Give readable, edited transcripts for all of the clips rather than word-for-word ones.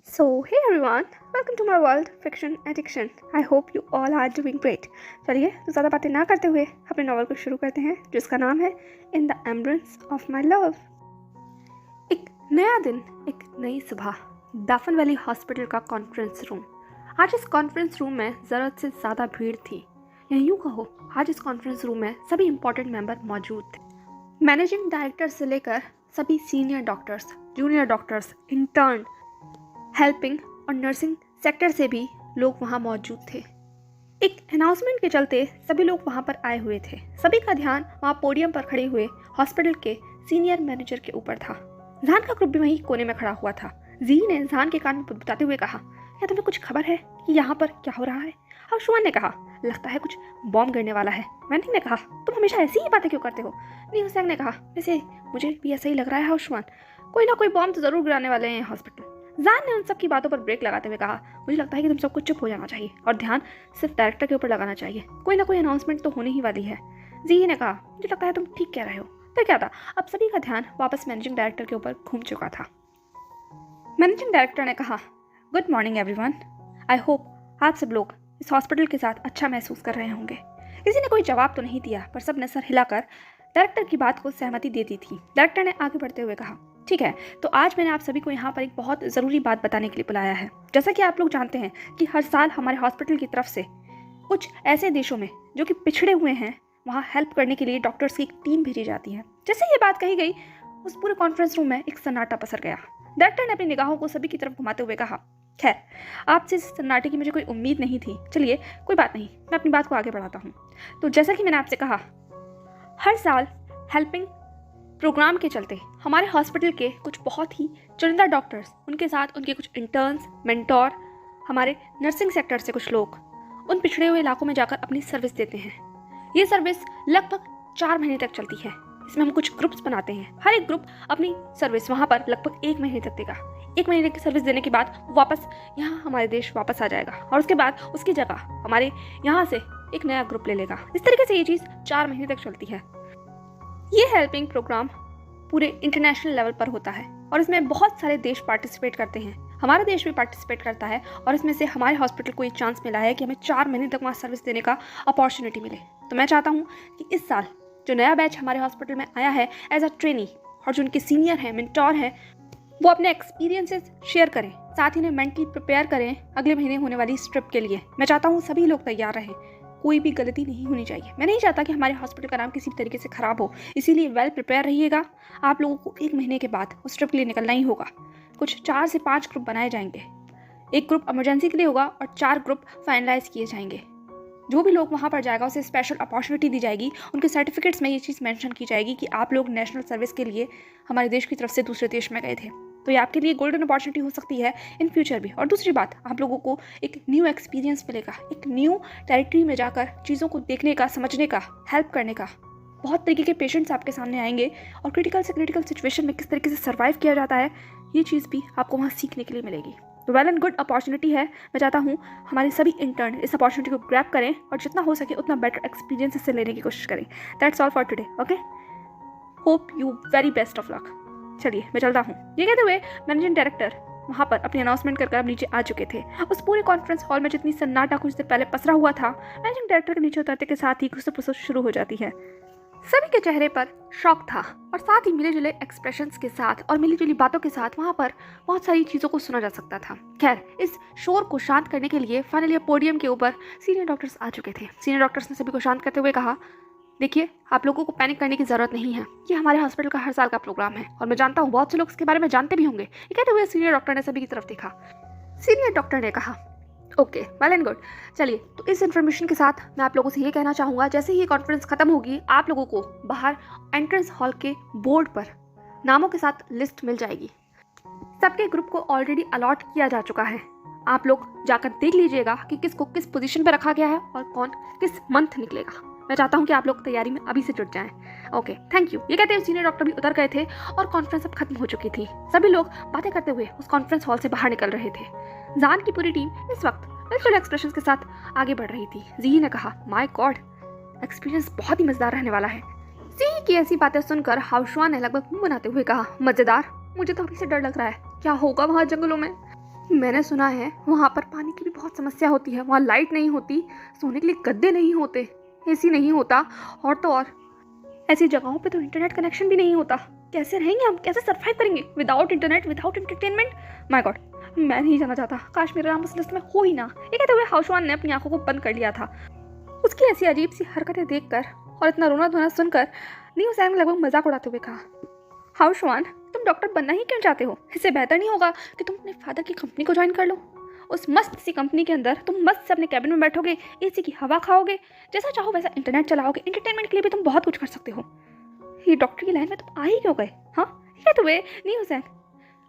So, hey everyone, welcome to my world, fiction addiction. I hope you all are doing great. चलिए तो ज़्यादा बातें ना करते हुए अपने नॉवल को शुरू करते हैं जिसका नाम है in the embrace of my love. एक नया दिन, एक नई सुबह, दाफन वैली हॉस्पिटल का कॉन्फ्रेंस रूम। आज इस कॉन्फ्रेंस रूम में ज़रूरत से ज़्यादा भीड़ थी, या यूँ कहो आज इस कॉन्फ्रेंस रूम में सभी इंपॉर्टेंट मेंबर मौजूद थे। मैनेजिंग डायरेक्टर से लेकर सभी senior doctors, junior doctors, intern, helping और नर्सिंग सेक्टर से भी लोग वहाँ मौजूद थे। एक अनाउंसमेंट के चलते सभी लोग वहाँ पर आए हुए थे। सभी का ध्यान वहाँ पोडियम पर खड़े हुए हॉस्पिटल के सीनियर मैनेजर के ऊपर था। जहान का ग्रुप भी वहीं कोने में खड़ा हुआ था। जी ने जहान के कान में बताते हुए कहा, क्या तुम्हें कुछ खबर है कि यहाँ पर क्या हो रहा है? हर्षवान ने कहा, लगता है कुछ बॉम्ब गिरने वाला है। वैनिंग ने कहा, तुम हमेशा ऐसी ही बातें क्यों करते हो? न्यूसैंग ने कहा, वैसे मुझे भी ऐसा ही लग रहा है हर्षवान, कोई ना कोई बॉम्ब तो जरूर गिराने वाले हैं हॉस्पिटल। जान ने उन सब की बातों पर ब्रेक लगाते हुए कहा, मुझे लगता है कि तुम सबको चुप हो जाना चाहिए और ध्यान सिर्फ डायरेक्टर के ऊपर लगाना चाहिए। कोई ना कोई अनाउंसमेंट तो होने ही वाली है। जी ने कहा, मुझे लगता है तुम ठीक कह रहे हो। फिर क्या था, अब सभी का ध्यान वापस मैनेजिंग डायरेक्टर के ऊपर घूम चुका था। मैनेजिंग डायरेक्टर ने कहा, good morning everyone, I hope आप सब लोग इस हॉस्पिटल के साथ अच्छा महसूस कर रहे होंगे। किसी ने कोई जवाब तो नहीं दिया, पर सब ने सर हिलाकर डायरेक्टर की बात को सहमति दे दी थी। डायरेक्टर ने आगे बढ़ते हुए कहा, ठीक है, तो आज मैंने आप सभी को यहाँ पर एक बहुत ज़रूरी बात बताने के लिए बुलाया है। जैसा कि आप लोग जानते हैं कि हर साल हमारे हॉस्पिटल की तरफ से कुछ ऐसे देशों में जो कि पिछड़े हुए हैं वहाँ हेल्प करने के लिए डॉक्टर्स की एक टीम भेजी जाती है। जैसे ये बात कही गई, उस पूरे कॉन्फ्रेंस रूम में एक सन्नाटा पसर गया। डायरेक्टर ने अपनी निगाहों को सभी की तरफ घुमाते हुए कहा, खैर आपसे इस सन्नाटे की मुझे कोई उम्मीद नहीं थी। चलिए कोई बात नहीं, मैं अपनी बात को आगे बढ़ाता हूँ। तो जैसा कि मैंने आपसे कहा, हर साल हेल्पिंग प्रोग्राम के चलते हमारे हॉस्पिटल के कुछ बहुत ही चुनिंदा डॉक्टर्स, उनके साथ उनके कुछ इंटर्न्स, मेंटोर, हमारे नर्सिंग सेक्टर से कुछ लोग उन पिछड़े हुए इलाकों में जाकर अपनी सर्विस देते हैं। ये सर्विस लगभग 4 महीने तक चलती है। इसमें हम कुछ ग्रुप्स बनाते हैं। हर एक ग्रुप अपनी सर्विस वहाँ पर लगभग 1 महीने तक देगा। 1 महीने की सर्विस देने के बाद वापस यहाँ हमारे देश वापस आ जाएगा और उसके बाद उसकी जगह हमारे यहाँ से एक नया ग्रुप ले लेगा। इस तरीके से ये चीज़ 4 महीने तक चलती है। ये हेल्पिंग प्रोग्राम पूरे इंटरनेशनल लेवल पर होता है और इसमें बहुत सारे देश पार्टिसिपेट करते हैं। हमारा देश भी पार्टिसिपेट करता है और इसमें से हमारे हॉस्पिटल को ये चांस मिला है कि हमें 4 महीने तक वहाँ सर्विस देने का अपॉर्चुनिटी मिले। तो मैं चाहता हूँ कि इस साल जो नया बैच हमारे हॉस्पिटल में आया है एज अ ट्रेनी, और जो उनके सीनियर हैं, मेंटोर हैं, वो अपने एक्सपीरियंसेस शेयर करें, साथ ही उन्हें मेंटली प्रिपेयर करें अगले महीने होने वाली इस ट्रिप के लिए। मैं चाहता हूँ सभी लोग तैयार रहें, कोई भी गलती नहीं होनी चाहिए। मैं नहीं चाहता कि हमारे हॉस्पिटल का नाम किसी भी तरीके से ख़राब हो, इसीलिए वेल प्रिपेयर रहिएगा। आप लोगों को 1 महीने के बाद उस ट्रिप के लिए निकलना ही होगा। कुछ 4 से 5 ग्रुप बनाए जाएंगे। एक ग्रुप इमरजेंसी के लिए होगा और 4 ग्रुप फाइनलाइज किए जाएंगे। जो भी लोग वहाँ पर जाएगा उसे स्पेशल अपॉर्चुनिटी दी जाएगी। उनके सर्टिफिकेट्स में ये चीज़ मेंशन की जाएगी कि आप लोग नेशनल सर्विस के लिए हमारे देश की तरफ से दूसरे देश में गए थे। तो ये आपके लिए गोल्डन अपॉर्चुनिटी हो सकती है इन फ्यूचर भी। और दूसरी बात, आप लोगों को एक न्यू एक्सपीरियंस मिलेगा, एक न्यू टेरिटरी में जाकर चीज़ों को देखने का, समझने का, हेल्प करने का। बहुत तरीके के पेशेंट्स आपके सामने आएंगे और क्रिटिकल से क्रिटिकल सिचुएशन में किस तरीके से सर्वाइव किया जाता है, ये चीज़ भी आपको वहाँ सीखने के लिए मिलेगी। तो वेल एंड गुड अपॉर्चुनिटी है। मैं चाहता हूँ हमारे सभी इंटर्न इस अपॉर्चुनिटी को ग्रैब करें और जितना हो सके उतना बेटर एक्सपीरियंस इससे लेने की कोशिश करें। That's all for today, okay? Hope you very best of luck. चलिए मैं चलता हूँ। ये कहते हुए मैनेजिंग डायरेक्टर वहाँ पर अपनी अनाउंसमेंट कर अब नीचे आ चुके थे। उस पूरे कॉन्फ्रेंस हॉल में जितनी सन्नाटा कुछ देर पहले पसरा हुआ था, मैनेजिंग डायरेक्टर के नीचे उतरते के साथ ही घुसपुस शुरू हो जाती है। सभी के चेहरे पर शॉक था और साथ ही मिले जुले एक्सप्रेशंस के साथ और मिली जुली बातों के साथ वहाँ पर बहुत सारी चीज़ों को सुना जा सकता था। खैर, इस शोर को शांत करने के लिए फाइनली पोडियम के ऊपर सीनियर डॉक्टर्स आ चुके थे। सीनियर डॉक्टर्स ने सभी को शांत करते हुए कहा, देखिए आप लोगों को पैनिक करने की ज़रूरत नहीं है। ये हमारे हॉस्पिटल का हर साल का प्रोग्राम है और मैं जानता हूँ बहुत से लोग इसके बारे में जानते भी होंगे। ये कहते हुए सीनियर डॉक्टर ने सभी की तरफ देखा। सीनियर डॉक्टर ने कहा, ओके, वेल एंड गुड। चलिए, तो इस इन्फॉर्मेशन के साथ मैं आप लोगों से ये कहना चाहूँगा, जैसे ही ये कॉन्फ्रेंस खत्म होगी आप लोगों को बाहर एंट्रेंस हॉल के बोर्ड पर नामों के साथ लिस्ट मिल जाएगी। सबके ग्रुप को ऑलरेडी अलॉट किया जा चुका है। आप लोग जाकर देख लीजिएगा कि किसको किस पोजीशन पर रखा गया है और कौन किस मंथ निकलेगा। मैं चाहता हूँ कि आप लोग तैयारी में अभी से जुट जाएं। Okay, thank you. ये कहते हुए सीनियर डॉक्टर भी उतर गए थे और कॉन्फ्रेंस अब खत्म हो चुकी थी। सभी लोग बातें करते हुए उस कॉन्फ्रेंस हॉल से बाहर निकल रहे थे। जान की पूरी टीम इस वक्त बिल्कुल एक्सप्रेशंस के साथ आगे बढ़ रही थी। जी ने कहा, माय गॉड, एक्सपीरियंस बहुत ही मजेदार रहने वाला है। जी की ऐसी बातें सुनकर हाउशवान ने लगभग मुंह बनाते हुए कहा, मजेदार? मुझे तो अभी से डर लग रहा है, क्या होगा वहाँ जंगलों में। मैंने सुना है वहाँ पर पानी की भी बहुत समस्या होती है, वहाँ लाइट नहीं होती, सोने के लिए गद्दे नहीं होते, एसी नहीं होता, और तो और ऐसी जगहों पे तो इंटरनेट कनेक्शन भी नहीं होता। कैसे रहेंगे हम, कैसे सरवाइव करेंगे without internet, without entertainment? My God, मैं नहीं जाना चाहता। काश मेरा नाम उस लिस्ट में हो ही ना। ये कहते हुए हाउसवान ने अपनी आंखों को बंद कर लिया था। उसकी ऐसी अजीब सी हरकतें देखकर और इतना रोना धोना सुनकर न्यू सैम ने लगभग मजाक उड़ाते हुए कहा, हाउसवान तुम डॉक्टर बनना ही क्यों चाहते हो? इससे बेहतर नहीं होगा कि तुम अपने फादर की कंपनी को ज्वाइन कर लो? उस मस्त सी कंपनी के अंदर तुम मस्त से अपने कैबिन में बैठोगे, एसी की हवा खाओगे, जैसा चाहो वैसा इंटरनेट चलाओगे, एंटरटेनमेंट के लिए भी तुम बहुत कुछ कर सकते हो। ये डॉक्टर की लाइन में तुम आ ही क्यों गए? हाँ, ये तो वे न्यू सैम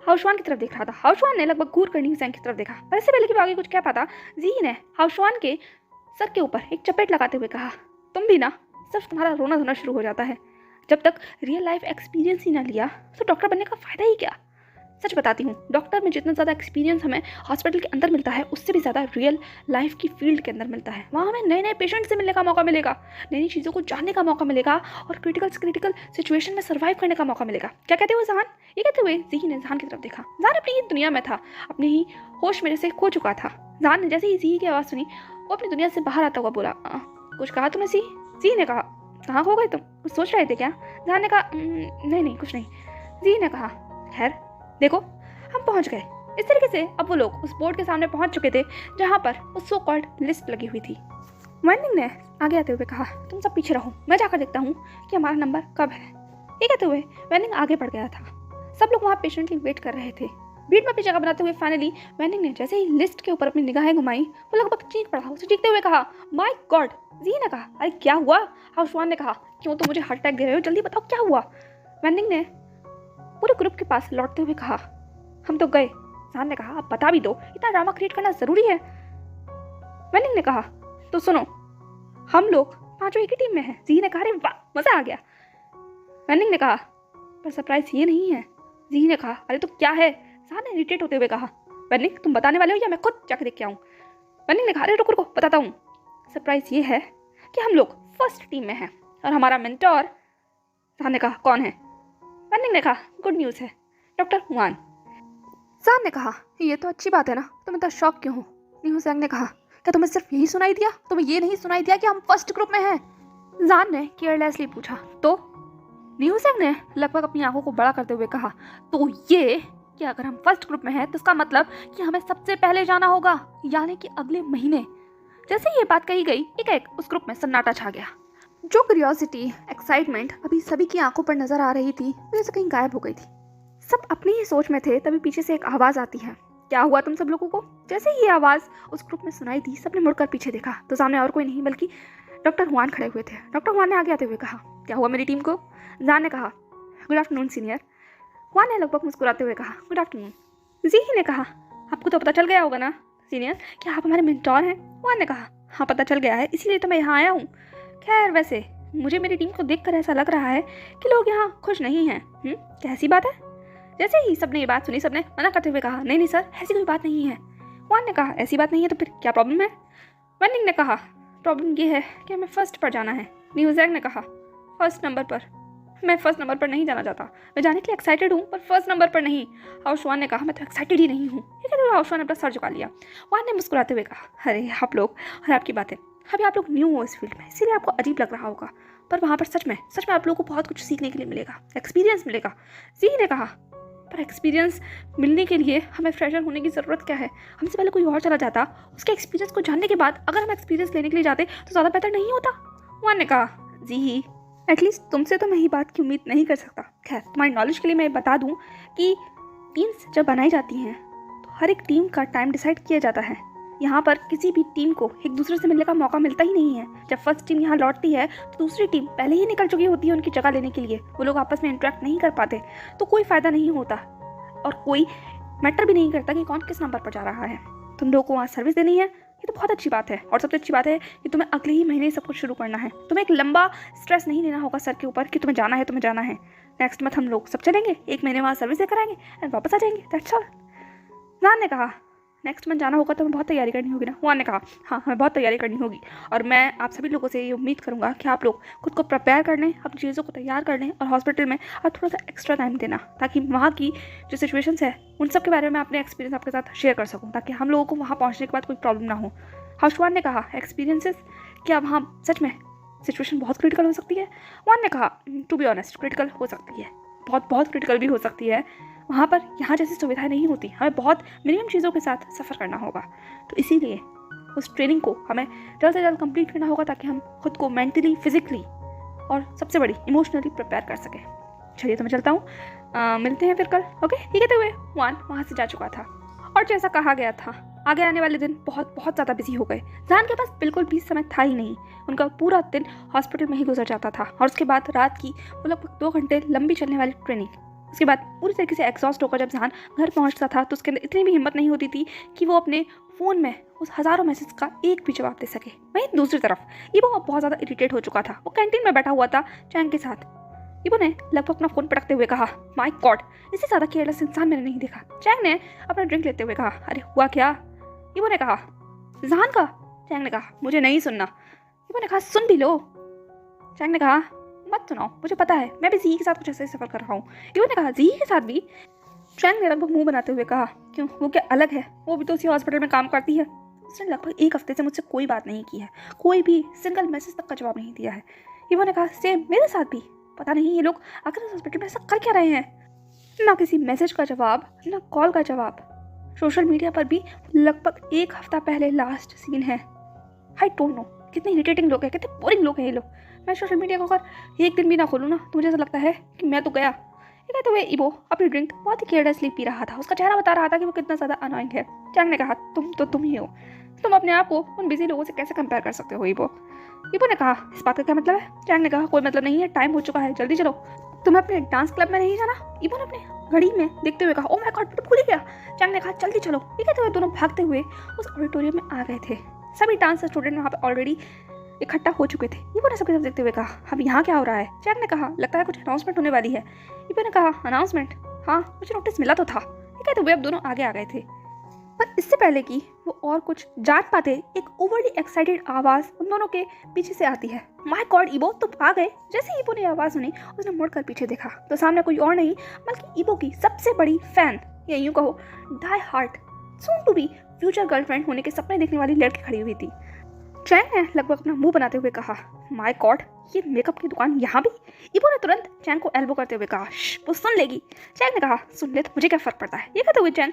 हाउसवान की तरफ देख रहा था। हाउसवान ने लगभग घूर कर न्यू सैम की तरफ देखा, पर इससे पहले कि वो आगे कुछ कह पाता, जी ने हाउसवान के सर के ऊपर एक चपेट लगाते हुए कहा, तुम भी ना, सिर्फ तुम्हारा रोना धोना शुरू हो जाता है। जब तक रियल लाइफ एक्सपीरियंस ही ना लिया तो डॉक्टर बनने का फ़ायदा ही क्या? सच बताती हूँ, डॉक्टर में जितना ज़्यादा एक्सपीरियंस हमें हॉस्पिटल के अंदर मिलता है, उससे भी ज़्यादा रियल लाइफ की फील्ड के अंदर मिलता है। वहाँ हमें नए नए पेशेंट से मिलने का मौका मिलेगा, नई नई चीज़ों को जानने का मौका मिलेगा, और क्रिटिकल सिचुएशन में सर्वाइव करने का मौका मिलेगा। क्या कहते हो जहान? ये कहते हुए जी ने जहान की तरफ देखा। जहान अपनी ही दुनिया में था, अपने ही होश में जैसे खो चुका था। जहान ने जैसे ही जी की आवाज़ सुनी, वो अपनी दुनिया से बाहर आता हुआ बोला, कुछ कहा तुमने सी? जी ने कहा, कहाँ खो गए तुम, कुछ सोच रहे थे क्या? जहान ने कहा, नहीं कुछ नहीं। जी ने कहा, खैर देखो हम पहुंच गए। इस तरीके से अब वो लोग उस बोर्ड के सामने पहुंच चुके थे जहां पर उस सो कॉल्ड लिस्ट लगी हुई थी। वेंडिंग ने आगे आते हुए कहा, तुम सब पीछे रहो, मैं जाकर देखता हूँ कि हमारा नंबर कब है। ये कहते हुए वेंडिंग आगे बढ़ गया था। सब लोग वहाँ पेशेंटली वेट कर रहे थे। भीड़ में अपनी जगह बनाते हुए फाइनली वेंडिंग ने जैसे ही लिस्ट के ऊपर अपनी निगाहें घुमाई, वो लगभग चीख पड़ा। उसे चीखते हुए कहा, माय गॉड! जी ने कहा, अरे क्या हुआ? हाउसवान ने कहा, क्यों तुम मुझे हार्ट अटैक दे रहे हो, जल्दी बताओ क्या हुआ? वेंडिंग ने पूरे ग्रुप के पास लौटते हुए कहा, हम तो गए। जहान ने कहा, अब बता भी दो, इतना ड्रामा क्रिएट करना जरूरी है? वेंडिंग ने कहा, तो सुनो, हम लोग पांचों एक ही टीम में हैं। जी ने कहा, अरे वाह, मजा आ गया। वेंडिंग ने कहा, पर सरप्राइज ये नहीं है। जी ने कहा, अरे तो क्या है? जहान ने इरिटेट होते हुए कहा, वेंडिंग तुम बताने वाले हो या मैं खुद जाके देख के आऊँ? वेंडिंग ने कहा, अरे रुको रुको, बताता हूँ। सरप्राइज ये है कि हम लोग फर्स्ट टीम में हैं और हमारा मेंटोर। जहान ने कहा, कौन है? वेंडिंग ने कहा, गुड न्यूज़ है, डॉक्टर हुआन। जहान ने कहा, ये तो अच्छी बात है ना, तुम इतना शॉक क्यों हो? न्यू सैंग ने कहा, क्या तुम्हें सिर्फ यही सुनाई दिया? तुम्हें ये नहीं सुनाई दिया कि हम फर्स्ट ग्रुप में हैं? जहान ने केयरलेसली पूछा। तो न्यू सैंग ने लगभग अपनी आंखों को बड़ा करते हुए कहा, तो ये कि अगर हम फर्स्ट ग्रुप में हैं तो इसका मतलब कि हमें सबसे पहले जाना होगा, यानी कि अगले महीने। जैसे ये बात कही गई, एक उस ग्रुप में सन्नाटा छा गया। जो क्यूरियोसिटी, एक्साइटमेंट अभी सभी की आंखों पर नजर आ रही थी, वो जैसे कहीं गायब हो गई थी। सब अपनी ही सोच में थे, तभी पीछे से एक आवाज़ आती है, क्या हुआ तुम सब लोगों को? जैसे ही ये आवाज़ उस ग्रुप में सुनाई दी, सबने मुड़कर पीछे देखा तो सामने और कोई नहीं बल्कि डॉक्टर हुआन खड़े हुए थे। डॉक्टर हुआन ने आगे आते हुए कहा, क्या हुआ मेरी टीम को? जहान ने कहा, गुड आफ्टरनून सीनियर। हुआन ने लगभग मुस्कुराते हुए कहा, गुड आफ्टरनून। जी ही ने कहा, आपको तो पता चल गया होगा ना सीनियर कि आप हमारे मेंटोर हैं? हुआन ने कहा, हाँ पता चल गया है, इसीलिए तो मैं यहाँ आया हूँ। खैर वैसे मुझे मेरी टीम को देखकर ऐसा लग रहा है कि लोग यहाँ खुश नहीं हैं। कैसी बात है? जैसे ही सबने ये बात सुनी, सबने मना करते हुए कहा, नहीं नहीं सर, ऐसी कोई बात नहीं है। हुआन ने कहा, ऐसी बात नहीं है तो फिर क्या प्रॉब्लम है? वेंडिंग ने कहा, प्रॉब्लम ये है कि हमें फर्स्ट पर जाना है। न्यू सैंग ने कहा, फर्स्ट नंबर पर? मैं फर्स्ट नंबर पर नहीं जाना चाहता, मैं जाने के लिए एक्साइटेड हूँ पर फर्स्ट नंबर पर नहीं। हाउसवान ने कहा, मैं तो एक्साइटेड ही नहीं हूँ। ये कहते हुए हाउसवान ने अपना सर झुका लिया। हुआन ने मुस्कुराते हुए कहा, अरे आप लोग और आपकी बातें, अभी आप लोग न्यू हो इस फील्ड में, इसीलिए आपको अजीब लग रहा होगा, पर वहाँ पर सच में आप लोगों को बहुत कुछ सीखने के लिए मिलेगा, एक्सपीरियंस मिलेगा। जी ने कहा, पर एक्सपीरियंस मिलने के लिए हमें फ्रेशर होने की ज़रूरत क्या है? हमसे पहले कोई और चला जाता, उसके एक्सपीरियंस को जानने के बाद अगर हम एक्सपीरियंस लेने के लिए जाते तो ज़्यादा बेहतर नहीं होता? हुआन ने कहा, जी एटलीस्ट तुमसे तो मैं ही बात की उम्मीद नहीं कर सकता। खैर तुम्हारी नॉलेज के लिए मैं बता दूं कि टीम्स जब बनाई जाती हैं तो हर एक टीम का टाइम डिसाइड किया जाता है। यहाँ पर किसी भी टीम को एक दूसरे से मिलने का मौका मिलता ही नहीं है। जब फर्स्ट टीम यहाँ लौटती है तो दूसरी टीम पहले ही निकल चुकी होती है उनकी जगह लेने के लिए। वो लोग आपस में इंटरेक्ट नहीं कर पाते, तो कोई फ़ायदा नहीं होता और कोई मैटर भी नहीं करता कि कौन किस नंबर पर जा रहा है। तुम लोगों को वहाँ सर्विस देनी है, ये तो बहुत अच्छी बात है। और सबसे अच्छी बात है कि तुम्हें अगले ही महीने सब कुछ शुरू करना है। तुम्हें एक लंबा स्ट्रेस नहीं लेना होगा सर के ऊपर कि तुम्हें जाना है। नेक्स्ट मंथ हम लोग सब चलेंगे, एक महीने वहाँ सर्विस देकर आएंगे एंड वापस आ जाएंगे, दैट्स ऑल। जहान ने कहा, नेक्स्ट मंथ जाना होगा तो हमें बहुत तैयारी करनी होगी ना। वहाँ ने कहा हाँ हमें बहुत तैयारी करनी होगी और मैं आप सभी लोगों से ये उम्मीद करूँगा कि आप लोग खुद को प्रिपेयर कर लें, अपनी चीज़ों को तैयार कर लें और हॉस्पिटल में आप थोड़ा सा एक्स्ट्रा टाइम देना ताकि वहाँ की जो सिचुएशंस है उन सब के बारे में अपने एक्सपीरियंस आपके साथ शेयर कर सकूँ ताकि हम लोगों को वहाँ पहुँचने के बाद कोई प्रॉब्लम ना हो। हाउसवान ने कहा एक्सपीरियंसेस क्या वहाँ सच में सिचुएशन बहुत क्रिटिकल हो सकती है। वान ने कहा टू बी ऑनेस्ट क्रिटिकल हो सकती है, बहुत बहुत क्रिटिकल भी हो सकती है। वहाँ पर यहाँ जैसी सुविधाएं नहीं होती, हमें बहुत मिनिमम चीज़ों के साथ सफ़र करना होगा। तो इसीलिए उस ट्रेनिंग को हमें जल्द से जल्द कंप्लीट करना होगा ताकि हम खुद को मेंटली, फिजिकली और सबसे बड़ी इमोशनली प्रिपेयर कर सकें। चलिए तो मैं चलता हूँ, मिलते हैं फिर कल। ओके ये कहते हुए वान वहाँ से जा चुका था और जैसा कहा गया था आगे आने वाले दिन बहुत बहुत ज़्यादा बिजी हो गए। जान के पास बिल्कुल भी समय था ही नहीं, उनका पूरा दिन हॉस्पिटल में ही गुजर जाता था और उसके बाद रात की वो लगभग 2 घंटे लंबी चलने वाली ट्रेनिंग। उसके बाद पूरी तरीके से एग्जॉस्ट होकर जब जान घर पहुंचता था तो उसके अंदर इतनी भी हिम्मत नहीं होती थी कि वो अपने फ़ोन में उस हज़ारों मैसेज का एक भी जवाब दे सके। वहीं दूसरी तरफ ईबो अब बहुत ज़्यादा इरिटेट हो चुका था। वो कैंटीन में बैठा हुआ था चैंग के साथ। ईबो ने लगभग अपना फ़ोन पटकते हुए कहा माय गॉड, इससे ज़्यादा केयरलेस इंसान मैंने नहीं देखा। चैंग ने अपना ड्रिंक लेते हुए कहा अरे हुआ क्या। ईबो ने कहा जान का। चैंग ने कहा मुझे नहीं सुनना। ईबो ने कहा सुन भी लो। चैंग ने कहा मत सुनाओ, मुझे पता है, मैं भी जी के साथ कुछ ऐसे सफ़र कर रहा हूँ। ईबो ने कहा जी के साथ भी। चैंग ने लगभग मुंह बनाते हुए कहा क्यों, वो क्या अलग है, वो भी तो उसी हॉस्पिटल में काम करती है। उसने लगभग 1 हफ्ते से मुझसे कोई बात नहीं की है, कोई भी सिंगल मैसेज तक का जवाब नहीं दिया है। ईबो ने कहा सेम मेरे साथ भी, पता नहीं ये लोग आखिर इस हॉस्पिटल में ऐसा कर क्या रहे हैं। ना किसी मैसेज का जवाब, ना कॉल का जवाब। सोशल मीडिया पर भी लगभग 1 हफ्ता पहले लास्ट सीन है। आई डोंट नो कितने इरिटेटिंग लोग हैं, कितने बोरिंग लोग हैं ये लोग। मैं सोशल मीडिया को अगर एक दिन भी ना खोलूँ ना तो मुझे ऐसा लगता है कि मैं तो गया। ठीक है तो वे ईबो अपनी ड्रिंक बहुत ही केयरलेसली पी रहा था। उसका चेहरा बता रहा था कि वो कितना ज़्यादा अनोइंग है। चैंग ने कहा तुम ही हो, तुम अपने आप को उन बिजी लोगों से कैसे कंपेयर कर सकते हो ईबो। ईबो ने कहा इस बात का क्या मतलब है। चैंग ने कहा कोई मतलब नहीं है, टाइम हो चुका है, जल्दी चलो। तुम्हें अपने डांस क्लब में नहीं जाना। ईबो ने अपने घड़ी में देखते हुए कहा ओ माय गॉड, भूल ही गया। चैंग ने कहा जल्दी चलो। ठीक है तो वे दोनों भागते हुए उस ऑडिटोरियम में आ गए थे। सभी डांस स्टूडेंट वहाँ पे ऑलरेडी इकट्ठा हो चुके थे। ईबो ने सबकी तरफ देखते हुए कहा अब यहाँ क्या हो रहा है। चैंग ने कहा लगता है कुछ अनाउंसमेंट होने वाली है। ईबो ने कहा अनाउंसमेंट, हाँ मुझे नोटिस मिला तो था। ठीक है तो वे अब दोनों आगे आ गए थे, पर इससे पहले कि वो और कुछ जान पाते एक ओवरली एक्साइटेड आवाज़ उन दोनों के पीछे से आती है। माय गॉड ईबो तुम आ गए। जैसे ही ईबो ने आवाज़ सुनी उसने मुड़कर पीछे देखा तो सामने कोई और नहीं बल्कि ईबो की सबसे बड़ी फैन, या यूँ कहो die hard, soon to be future girlfriend होने के सपने देखने वाली लड़की खड़ी हुई थी। चैंग ने लगभग अपना मुंह बनाते हुए कहा माय गॉड ये मेकअप की दुकान यहाँ भी। ईबो ने तुरंत चैंग को एल्बो करते हुए कहा वो सुन लेगी। चैंग ने कहा सुन ले तो मुझे क्या फ़र्क पड़ता है। ये कहते हुए चैंग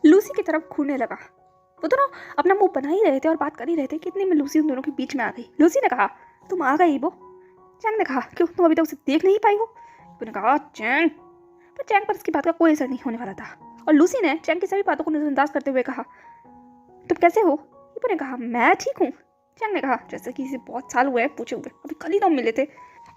लूसी की तरफ घूरने लगा। वो दोनों अपना मुंह बना ही रहे थे और बात कर ही रहे थे कि इतने में लूसी उन दोनों के बीच में आ गई। लूसी ने कहा तुम आ गई ईबो। चैंग ने कहा क्यों, तुम अभी तक उसे देख नहीं पाई हो। ईबो ने कहा चैंग, पर चैंग पर इसकी बात का कोई असर नहीं होने वाला था और लूसी ने चैंग की सभी बातों को नजरअंदाज करते हुए कहा तुम कैसे हो। ईबो ने कहा मैं ठीक हूँ। चैंग ने कहा जैसे कि इसे बहुत साल हुए पूछे हुए, अभी कल ही तो हम मिले थे।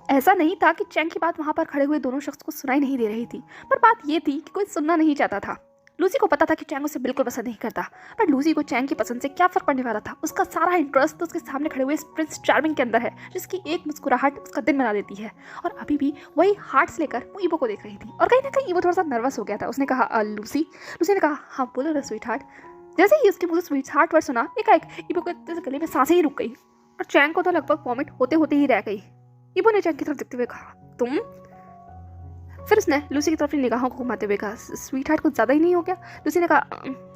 ऐसा नहीं था कि चैंग की बात वहाँ पर खड़े हुए दोनों शख्स को सुनाई नहीं दे रही थी, पर बात ये थी कि कोई सुनना नहीं चाहता था। लूसी को पता था कि चैंग उसे बिल्कुल पसंद नहीं करता, पर लूसी को चैंग की पसंद से क्या फर्क पड़ने वाला था। उसका सारा इंटरेस्ट तो उसके सामने खड़े हुए प्रिंस चार्मिंग के अंदर है, जिसकी एक मुस्कुराहट उसका दिन बना देती है। और अभी भी वही हार्ट्स लेकर वो ईबो को देख रही थी और कहीं ना कहीं ईबो थोड़ा सा नर्वस हो गया था। उसने कहा लूसी। लूसी ने कहा हाँ बोलो ना स्वीट हार्ट। जैसे ही उसके मुझे स्वीट हार्ट वर्ड सुना एकाएक ईबो के गले में सांसें ही रुक गई और चैंग को तो लगभग वॉमिट होते होते ही रह गई। ईबो ने चैंग की तरफ देखते हुए कहा तुम। फिर उसने लूसी की तरफ अपनी निगाहों को घुमाते हुए कहा स्वीट हार्ट कुछ ज़्यादा ही नहीं हो गया। लूसी ने कहा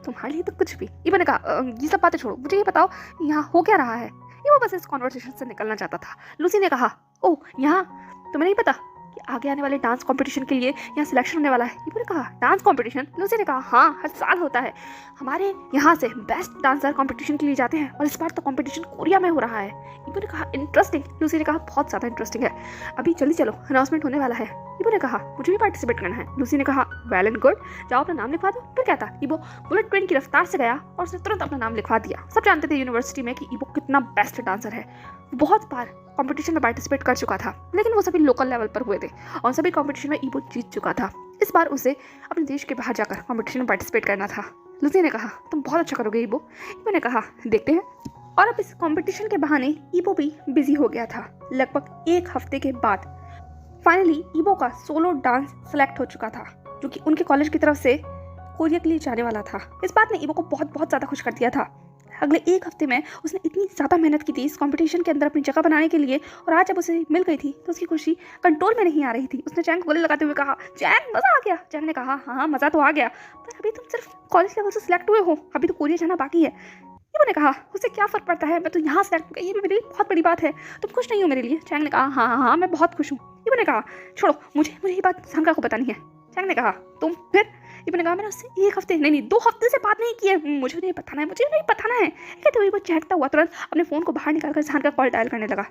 तुम्हारे लिए तो कुछ भी। ईबो ने कहा ये सब बातें छोड़ो, मुझे ये बताओ यहाँ हो क्या रहा है। ईबो बस इस कॉन्वर्सेशन से निकलना चाहता था। लूसी ने कहा ओह यहाँ तुम्हें नहीं पता कि आगे आने वाले डांस कंपटीशन के लिए यहाँ सिलेक्शन होने वाला है। ईबो ने कहा डांस कंपटीशन। लूसी ने कहा हाँ हर साल होता है, हमारे यहाँ से बेस्ट डांसर कंपटीशन के लिए जाते हैं और इस बार तो कंपटीशन कोरिया में हो रहा है। ईबो ने कहा इंटरेस्टिंग। लूसी ने कहा बहुत ज़्यादा इंटरेस्टिंग है, अभी जल्दी चलो अनाउंसमेंट होने वाला है। ईबो ने कहा मुझे भी पार्टिसिपेट करना है। लूसी ने कहा वेल एंड गुड, जाओ अपना नाम लिखवा दो। फिर क्या था, ईबो बुलेट ट्रेन की रफ्तार से गया और उसने तुरंत अपना नाम लिखवा दिया। सब जानते थे यूनिवर्सिटी में कि ईबो कितना बेस्ट डांसर है। बहुत बार कंपटीशन में पार्टिसिपेट कर चुका था, लेकिन वो सभी लोकल लेवल पर हुए थे और सभी कंपटीशन में ईबो जीत चुका था। इस बार उसे अपने देश के बाहर जाकर कंपटीशन में पार्टिसिपेट करना था। लूसी ने कहा तुम बहुत अच्छा करोगे ईबो। ईबो ने कहा देखते हैं। और अब इस कंपटीशन के बहाने ईबो भी बिजी हो गया था। लगभग 1 हफ्ते के बाद फाइनली ईबो का सोलो डांस सेलेक्ट हो चुका था, जो कि उनके कॉलेज की तरफ से कोरिया के लिए जाने वाला था। इस बात ने ईबो को बहुत बहुत ज़्यादा खुश कर दिया था। अगले एक हफ्ते में उसने इतनी ज़्यादा मेहनत की थी इस कंपटीशन के अंदर अपनी जगह बनाने के लिए, और आज जब उसे मिल गई थी तो उसकी खुशी कंट्रोल में नहीं आ रही थी। उसने चैंग को गले लगाते हुए कहा, चैंग मज़ा आ गया। चैंग ने कहा, हाँ मज़ा तो आ गया, पर अभी तुम सिर्फ कॉलेज लेवल से सिलेक्ट हुए हो, अभी तो कोरिया जाना बाकी है। ईबो ने कहा, उससे क्या फ़र्क पड़ता है, मैं तो यहाँ सेलेक्ट हो गई, ये भी मेरे लिए बहुत बड़ी बात है। तुम खुश नहीं हो मेरे लिए? चैंग ने कहा, हाँ हाँ हाँ मैं बहुत खुश हूँ। ईबो ने कहा, छोड़ो, मुझे ये बात सांगा को बतानी है। चैंग ने कहा, तुम फिर? ईबो ने कहा, मैंने उससे एक हफ्ते नहीं 2 हफ्ते से बात नहीं की है, मुझे नहीं बताना है, मुझे नहीं बताना है। कहते हुए वो चहकता हुआ तुरंत अपने फ़ोन को बाहर निकालकर जहान का कॉल डायल करने लगा।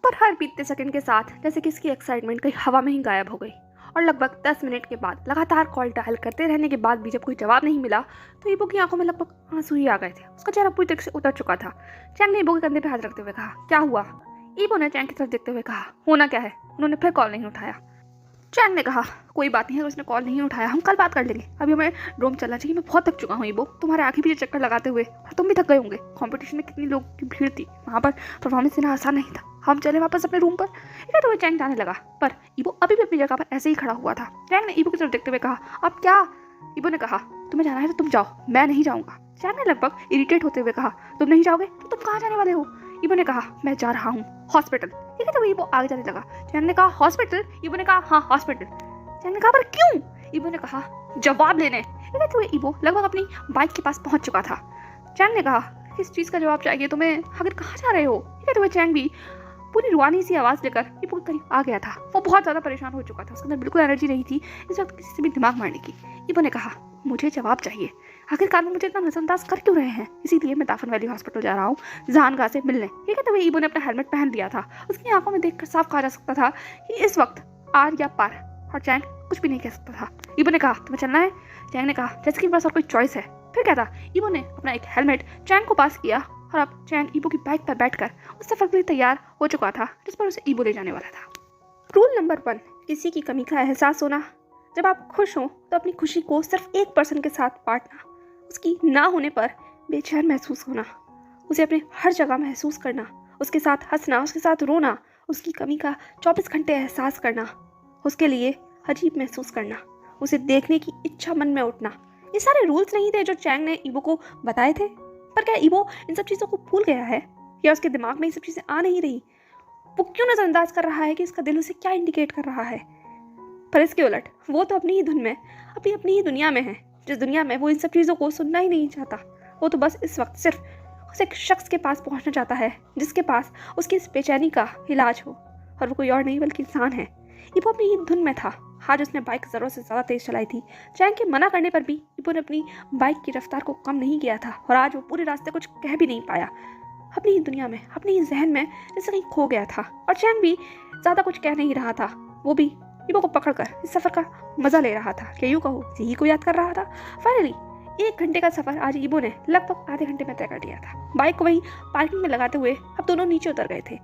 पर हर बीतते सेकंड के साथ जैसे कि इसकी एक्साइटमेंट कहीं हवा में ही गायब हो गई, और लगभग 10 मिनट के बाद लगातार कॉल डायल करते रहने के बाद भी जब कोई जवाब नहीं मिला तो ईबो की आंखों में लगभग आंसू ही आ गए थे। उसका चेहरा पूरी तरह से उतर चुका था। चैंग ने ईबो के कंधे पर हाथ रखते हुए कहा, क्या हुआ? ईबो ने चैंग की तरफ देखते हुए कहा, होना क्या है? उन्होंने फिर कॉल नहीं उठाया। चैंग ने कहा, कोई बात नहीं है, उसने कॉल नहीं उठाया, हम कल बात कर लेंगे, अभी हमें ड्रोम चलना चाहिए, मैं बहुत थक चुका हूँ ईबो, तुम्हारे आगे पीछे चक्कर लगाते हुए, और तुम भी थक गए होंगे। कंपटीशन में कितनी लोग की भीड़ थी, वहाँ पर परफॉर्मेंस देना आसान नहीं था, हम चले वापस अपने रूम पर। तो वह चैंग जाने लगा, पर ईबो अभी भी अपनी जगह पर ऐसे ही खड़ा हुआ था। चैंग ने ईबो की तरफ देखते हुए कहा, अब क्या? ईबो ने कहा, तुम्हें जाना है तो तुम जाओ, मैं नहीं जाऊँगा। चैंग ने लगभग इरिटेट होते हुए कहा, तुम नहीं जाओगे तो तुम कहाँ जाने वाले हो? ईबो ने कहा, मैं जा रहा हूँ हॉस्पिटल। ठीक है, तो ईबो आगे जाने लगा। चैंग ने कहा, हॉस्पिटल? ईबो ने कहा, हाँ हॉस्पिटल। चैंग ने कहा, पर क्यों? ईबो ने कहा, जवाब लेने। ठीक है, तो ईबो लगभग अपनी बाइक के पास पहुंच चुका था। चैंग ने कहा, किस चीज़ का जवाब चाहिए तुम्हें? आखिर कहाँ जा रहे हो? ठीक है, तो चैंग भी पूरी रुआनी सी आवाज़ लेकर ईबो के करीब आ गया था। वो बहुत ज़्यादा परेशान हो चुका था, उसके अंदर बिल्कुल एनर्जी नहीं थी इस वक्त किसी से भी दिमाग मारने की। ईबो ने कहा, मुझे जवाब चाहिए, आखिरकार मुझे इतना नजरअंदाज कर क्यों रहे हैं? इसीलिए मैं दाफन वैली हॉस्पिटल जा रहा हूँ जहानगा से मिलने। ठीक है, तो ईबो ने अपना हेलमेट पहन लिया था। उसकी आंखों में देखकर साफ कहा जा सकता था कि इस वक्त आर या पार, और चैंग कुछ भी नहीं कह सकता था। ईबो ने कहा, तुम्हें चलना है? चैंग ने कहा, जैसे कि मेरे पास और कोई चॉइस है। फिर क्या था? ईबो ने अपना एक हेलमेट चैंग को पास किया, और अब चैंग ईबो की बाइक पर बैठकर उस सफर के लिए तैयार हो चुका था जिस पर उसे ईबो ले जाने वाला था। रूल नंबर 1, किसी की कमी का एहसास होना। जब आप खुश हो तो अपनी खुशी को सिर्फ एक पर्सन के साथ बांटना, उसकी ना होने पर बेचैन महसूस होना, उसे अपने हर जगह महसूस करना, उसके साथ हंसना, उसके साथ रोना, उसकी कमी का 24 घंटे एहसास करना, उसके लिए अजीब महसूस करना, उसे देखने की इच्छा मन में उठना। ये सारे रूल्स नहीं थे जो चैंग ने ईबो को बताए थे, पर क्या ईबो इन सब चीज़ों को भूल गया है, या उसके दिमाग में ये सब चीज़ें आ नहीं रही? वो क्यों नज़रअंदाज कर रहा है कि इसका दिल उसे क्या इंडिकेट कर रहा है? पर इसके उलट वो तो अपनी ही धुन में, अपनी ही दुनिया में है, जिस दुनिया में वो इन सब चीज़ों को सुनना ही नहीं चाहता। वो तो बस इस वक्त सिर्फ उस एक शख्स के पास पहुंचना चाहता है जिसके पास उसकी इस बेचैनी का इलाज हो, और वो कोई और नहीं बल्कि इंसान है। ईबो अपनी ही धुन में था। आज उसने बाइक ज़रूरत से ज़्यादा तेज़ चलाई थी। चैंग के मना करने पर भी ईबो ने अपनी बाइक की रफ्तार को कम नहीं किया था, और आज वो पूरे रास्ते कुछ कह भी नहीं पाया। अपनी ही दुनिया में, अपनी ही जहन में जैसे कहीं खो गया था, और चैंग भी ज़्यादा कुछ कह नहीं रहा था। वो भी ईबो को पकड़कर इस सफ़र का मज़ा ले रहा था, क्या यूँ कहो यही को याद कर रहा था। फाइनली 1 घंटे का सफ़र आज ईबो ने लगभग आधे घंटे में तय कर लिया था। बाइक को वहीं पार्किंग में लगाते हुए अब दोनों नीचे उतर गए थे,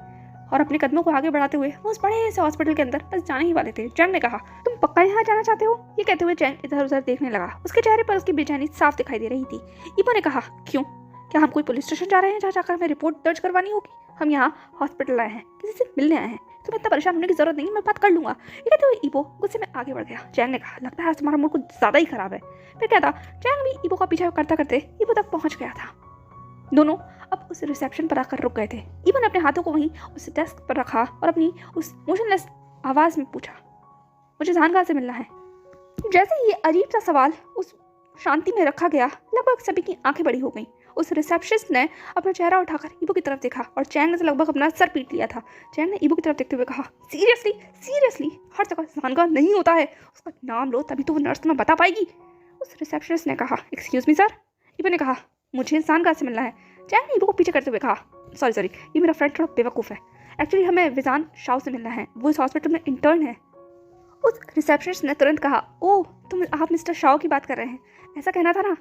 और अपने कदमों को आगे बढ़ाते हुए वो उस बड़े से हॉस्पिटल के अंदर बस जाने ही वाले थे। चैंग ने कहा, तुम पक्का यहाँ जाना चाहते हो? ये कहते हुए चैंग इधर उधर देखने लगा। उसके चेहरे पर उसकी बेचैनी साफ दिखाई दे रही थी। ईबो ने कहा, क्यों? क्या हम कोई पुलिस स्टेशन जा रहे हैं जहाँ जाकर हमें रिपोर्ट दर्ज करवानी होगी? हम यहाँ हॉस्पिटल आए हैं, किसी से मिलने आए हैं, तुम्हें इतना परेशान होने की जरूरत नहीं, मैं बात कर लूंगा। ये कहते हुए ईबो गुस्से में आगे बढ़ गया। चैंग ने कहा, लगता है तुम्हारा मूड कुछ ज़्यादा ही खराब है। फिर क्या था? चैंग भी ईबो का पीछा करता करते ईबो तक पहुँच गया था। दोनों अब उस रिसेप्शन पर आकर रुक गए थे। ईबो ने अपने हाथों को वहीं उस डेस्क पर रखा और अपनी उस मोशनलेस आवाज़ में पूछा, मुझे जहानगा से मिलना है। जैसे ही ये अजीब सा सवाल उस शांति में रखा गया, लगभग सभी की आंखें बड़ी हो गईं। उस रिसेप्शनिस्ट ने अपना चेहरा उठाकर ईबो की तरफ देखा, और चैंग ने तो लगभग अपना सर पीट लिया था। चैंग ने ईबो की तरफ देखते हुए कहा, सीरियसली सीरियसली हर जगह जहानगा नहीं होता है, उसका नाम लो तभी तो वो नर्स तुम्हें बता पाएगी। उस रिसेप्शनिस्ट ने कहा, एक्सक्यूज मी सर। ईबो ने कहा, मुझे जहानगा से मिलना है। चैंग ने ईबो को पीछे करते हुए कहा, सॉरी ये मेरा फ्रेंड थोड़ा बेवकूफ़ है, एक्चुअली हमें विजान शाओ से मिलना है, वो इस हॉस्पिटल में इंटर्न है। उस रिसेप्शनिस्ट ने तुरंत कहा, ओह आप मिस्टर शाओ की बात कर रहे हैं, ऐसा कहना था ना।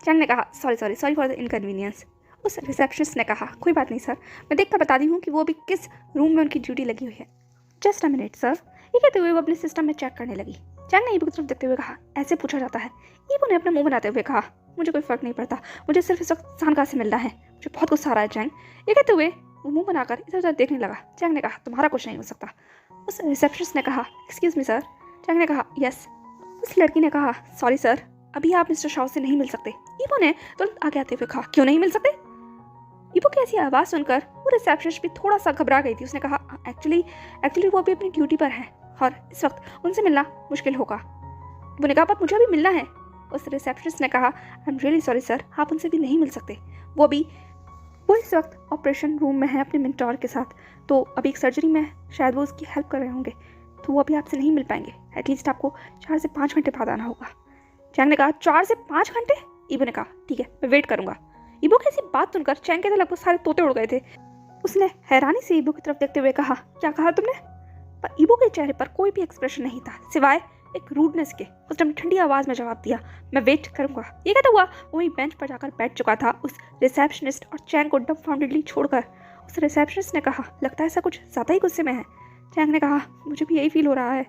चैंग ने कहा, सॉरी फॉर द इनकन्वीनियंस। उस रिसेप्शनिस्ट ने कहा, कोई बात नहीं सर, मैं देख कर बता दी हूँ कि वो अभी किस रूम में उनकी ड्यूटी लगी हुई है। Just a minute sir. ये कहते हुए वो अपने सिस्टम में चेक करने लगी। चैंग ने ईबो की तरफ देखते हुए कहा, ऐसे पूछा जाता है। ईबो ने अपना मुंह बनाते हुए कहा, मुझे कोई फ़र्क नहीं पड़ता, मुझे सिर्फ इस वक्त जहानगा से मिलना है, मुझे बहुत गुस्सा आ रहा है चैंग। ये कहते हुए वो मुंह बनाकर इधर उधर देखने लगा। चैंग ने कहा, तुम्हारा कुछ नहीं हो सकता। उस रिसेप्शनिस्ट ने कहा, एक्सक्यूज मी सर। चैंग ने कहा, यस। उस लड़की ने कहा, सॉरी सर, अभी आप मिस्टर शाओ से नहीं मिल सकते। ईबो ने तुरंत आगे आते हुए कहा, क्यों नहीं मिल सकते? ईबो की ऐसी आवाज़ सुनकर वो रिसेप्शनिस्ट भी थोड़ा सा घबरा गई थी। उसने कहा, एक्चुअली वो अभी अपनी ड्यूटी पर है और इस वक्त उनसे मिलना मुश्किल होगा। ईबो ने कहा, पर मुझे अभी मिलना है। उस रिसेप्शनिस्ट ने कहा, I am really sorry sir, आप उनसे भी नहीं मिल सकते। वो इस वक्त ऑपरेशन रूम में है अपने मेंटोर के साथ, तो अभी एक सर्जरी में है, शायद वो उसकी हेल्प कर रहे होंगे, तो वो अभी आपसे नहीं मिल पाएंगे। एटलीस्ट आपको 4 से 5 घंटे बाद आना होगा। चैंग ने कहा, 4 से 5 घंटे? ईबो ने कहा, ठीक है, मैं वेट करूंगा। ईबो की ऐसी बात सुनकर चैंग के तो लगभग सारे तोते उड़ गए थे। उसने हैरानी से ईबो की तरफ देखते हुए कहा, क्या कहा तुमने? पर ईबो के चेहरे पर कोई भी एक्सप्रेशन नहीं था सिवाय एक रूडनेस के। उसने ठंडी आवाज में जवाब दिया, मैं वेट करूंगा। ये कहता हुआ वही बेंच पर जाकर बैठ चुका था उस रिसेप्शनिस्ट और चैंग को डम्बफाउंडेडली छोड़कर। उस रिसेप्शनिस्ट ने कहा, लगता है ऐसा कुछ ज़्यादा ही गुस्से में है। चैंग ने कहा, मुझे भी यही फील हो रहा है।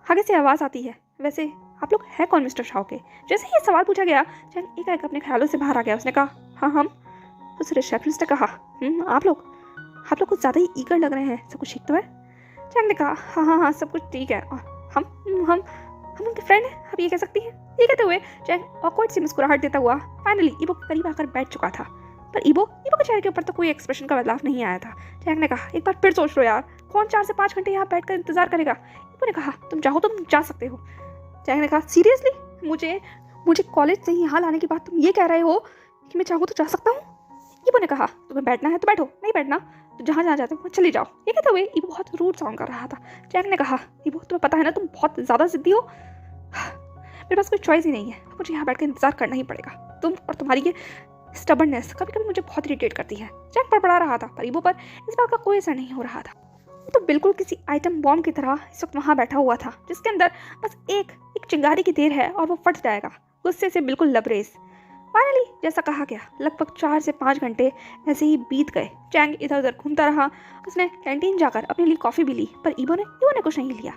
आगे से आवाज़ आती है, वैसे आप लोग हैं कौन मिस्टर शाओ के? जैसे ही ये सवाल पूछा गया, चैंग एकाएक अपने ख्यालों से बाहर आ गया। उसने कहा, हाँ हम। उस रिसेप्शनिस्ट ने कहा, आप लोग कुछ ज़्यादा ही ईगर लग रहे हैं, सब कुछ ठीक तो है? चैंग ने कहा, हाँ सब कुछ ठीक है। हम उनके फ्रेंड हैं, आप ये कह सकती हैं। ये कहते हुए चैंग ऑकवर्ड सी मुस्कुराहट देता हुआ फाइनली ईबो के करीब आकर बैठ चुका था। पर ईबो के चेहरे के ऊपर तो कोई एक्सप्रेशन का बदलाव नहीं आया था। चैंग ने कहा, एक बार फिर सोच लो यार, कौन 4 से 5 घंटे यहाँ बैठकर इंतजार करेगा? ईबो ने कहा, तुम चाहो तो तुम जा सकते हो। चैंग ने कहा, सीरियसली? मुझे कॉलेज से यहाँ लाने के बाद तुम ये कह रहे हो कि मैं चाहूँ तो जा सकता हूँ? ईबो ने कहा, तुम्हें बैठना है तो बैठो, नहीं बैठना तो जहाँ जहाँ जाते हो चली जाओ। ये कहते हुए ईबो बहुत रूड साउंड कर रहा था। चैंग ने कहा, ईबो तुम्हें पता है ना, तुम बहुत ज़्यादा जिद्दी हो। मेरे पास कोई चॉइस ही नहीं है, मुझे यहाँ बैठ कर इंतजार करना ही पड़ेगा। तुम और तुम्हारी ये स्टबर्ननेस कभी कभी मुझे बहुत इरिटेट करती है। चैंग पड़पड़ा रहा था, पर ईबो पर इस बात का कोई असर नहीं हो रहा था। वो तो बिल्कुल किसी आइटम बॉम्ब की तरह इस वक्त वहाँ बैठा हुआ था, जिसके अंदर बस एक चिंगारी की देर है और वो फट जाएगा, गुस्से से बिल्कुल लबरेज। फाइनली जैसा कहा गया, लगभग 4 से 5 घंटे ऐसे ही बीत गए। चैंग इधर उधर घूमता रहा। उसने कैंटीन जाकर अपने लिए कॉफ़ी भी ली, पर ईबो ने कुछ नहीं लिया।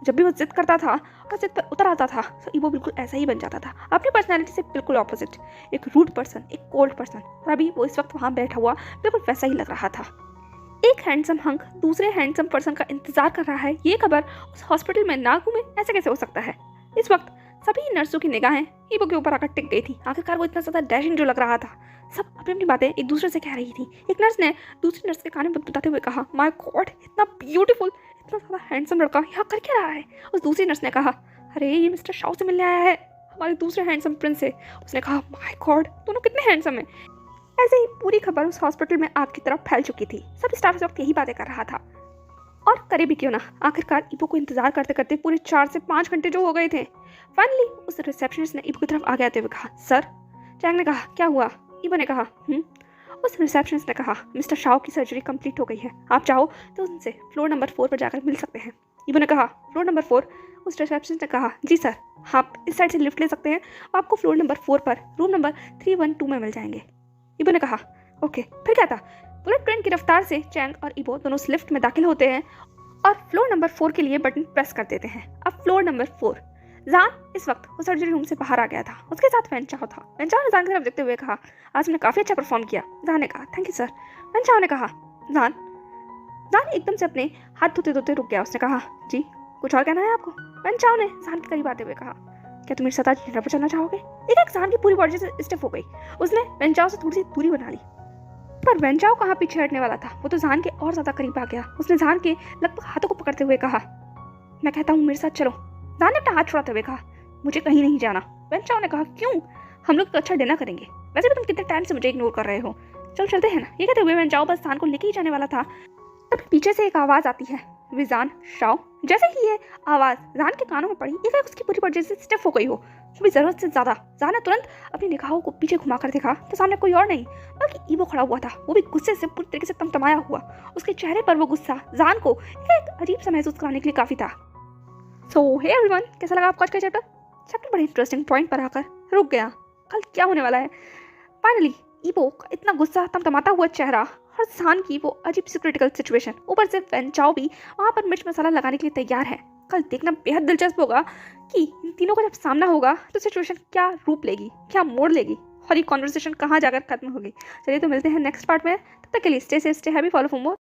जब भी वो जिद करता था और जिद पर उतर आता था, तो ईबो बिल्कुल ऐसा ही बन जाता था, अपनी पर्सनैलिटी से बिल्कुल ऑपोजिट, एक रूड पर्सन, एक कोल्ड पर्सन। और अभी वो इस वक्त वहाँ बैठा हुआ बिल्कुल वैसा ही लग रहा था। एक हैंडसम हंक दूसरे हैंडसम पर्सन का इंतजार कर रहा है, ये खबर उस हॉस्पिटल में ना घूमे, ऐसे कैसे हो सकता है? इस वक्त सभी नर्सों की निगाहें ईबो के ऊपर आकर टिक गई थी। आखिरकार वो इतना ज़्यादा डैशिंग जो लग रहा था। सब अपनी अपनी बातें एक दूसरे से कह रही थी। एक नर्स ने दूसरी नर्स के कान में बताते हुए कहा, माय गॉड, इतना ब्यूटीफुल, इतना ज़्यादा हैंडसम लड़का यहाँ कर क्या रहा है? उस दूसरी नर्स ने कहा, अरे ये मिस्टर शाओ से मिलने आया है, हमारे दूसरे हैंडसम प्रिंस से। उसने कहा, माय गॉड, दोनों कितने हैंडसम हैं। ऐसे ही पूरी खबर उस हॉस्पिटल में आग की तरफ फैल चुकी थी। सब स्टाफ इस वक्त यही बातें कर रहा था, और करे भी क्यों ना। आखिरकार ईबो को इंतजार करते करते पूरे 4 से 5 घंटे जो हो गए थे। फाइनली उस रिसेप्शनिस्ट ने ईबो की तरफ आगे आते हुए कहा, सर। चैंग ने कहा, क्या हुआ? ईबो ने कहा, उस रिसेप्शनिस्ट ने कहा, मिस्टर शाओ की सर्जरी कंप्लीट हो गई है, आप चाहो तो उनसे फ्लोर नंबर 4 पर जाकर मिल सकते हैं। ईबो ने कहा, फ्लोर नंबर 4? उस रिसेप्शनिस्ट ने कहा, जी सर, आप इस साइड से लिफ्ट ले सकते हैं, आपको फ्लोर नंबर 4 पर रूम नंबर 312 में मिल जाएंगे। ईबो ने कहा, ओके। फिर क्या था? बुलेट ट्रेन की रफ्तार से चैंग और ईबो दोनों उस लिफ्ट में दाखिल होते हैं और फ्लोर नंबर 4 के लिए बटन प्रेस कर देते हैं। अब फ्लोर नंबर 4। जान इस वक्त वो सर्जरी रूम से बाहर आ गया था। उसके साथ वेंचाओ था। वेंचाओ ने जान की तरफ देखते हुए कहा, आज मैंने काफ़ी अच्छा परफॉर्म किया। जान ने कहा, थैंक यू सर। वेंचाओ ने कहा, जान एकदम से अपने हाथ धोते धोते रुक गया। उसने कहा, जी कुछ और कहना है आपको? वेंचाओ ने जान के करीब आते हुए कहा, क्या तुम मेरे साथ आज डिनर पर चलना चाहोगे? एक जान की पूरी बॉडी से स्टिफ हो गई। उसने वेंचाओ से थोड़ी सी दूरी बना ली, पर वेंचाओ कहाँ पीछे हटने वाला था, वो तो जान के और ज्यादा करीब आ गया। उसने जान के लगभग हाथों को पकड़ते हुए कहा, मैं कहता हूँ मेरे साथ चलो। जान ने अपना हाथ छुड़ाते हुए कहा, मुझे कहीं नहीं जाना। वेंचाओ ने कहा, क्यों? हम लोग तो अच्छा डिनर करेंगे, वैसे भी तुम कितने टाइम से मुझे इग्नोर कर रहे हो, चल चलते हैं ना। ये कहते हुए वेंचाओ बस जान को लेके ही जाने वाला था, तभी पीछे से एक आवाज आती है, विजान शाओ। जैसे ही ये आवाज जान के कानों में पड़ी, एक उसकी पूरी बॉडी से स्टिफ हो गई हो, वो भी जरूरत से ज्यादा। जान ने तुरंत अपनी निगाहों को पीछे घुमाकर देखा तो सामने कोई और नहीं बल्कि ईबो खड़ा हुआ था। वो भी गुस्से से पूरी तरीके से तमतमाया हुआ। उसके चेहरे पर वो गुस्सा जान को एक अजीब सा महसूस कराने के लिए काफी था। सो हे एवरीवन, कैसा लगा आपको आज का चैप्टर बड़े इंटरेस्टिंग पॉइंट पर आकर रुक गया। कल क्या होने वाला है? फाइनली ईबो का इतना गुस्सा, तमतमाता हुआ चेहरा और जान की वो अजीब सी क्रिटिकल सिचुएशन, ऊपर से वेंचाओ भी वहाँ पर मिर्च मसाला लगाने के लिए तैयार है। कल देखना बेहद दिलचस्प होगा कि इन तीनों का जब सामना होगा तो सिचुएशन क्या रूप लेगी, क्या मोड़ लेगी और ये कॉन्वर्सेशन कहाँ जाकर खत्म होगी। चलिए तो मिलते हैं नेक्स्ट पार्ट में। तब तक के लिए stay safe, stay happy, follow for more.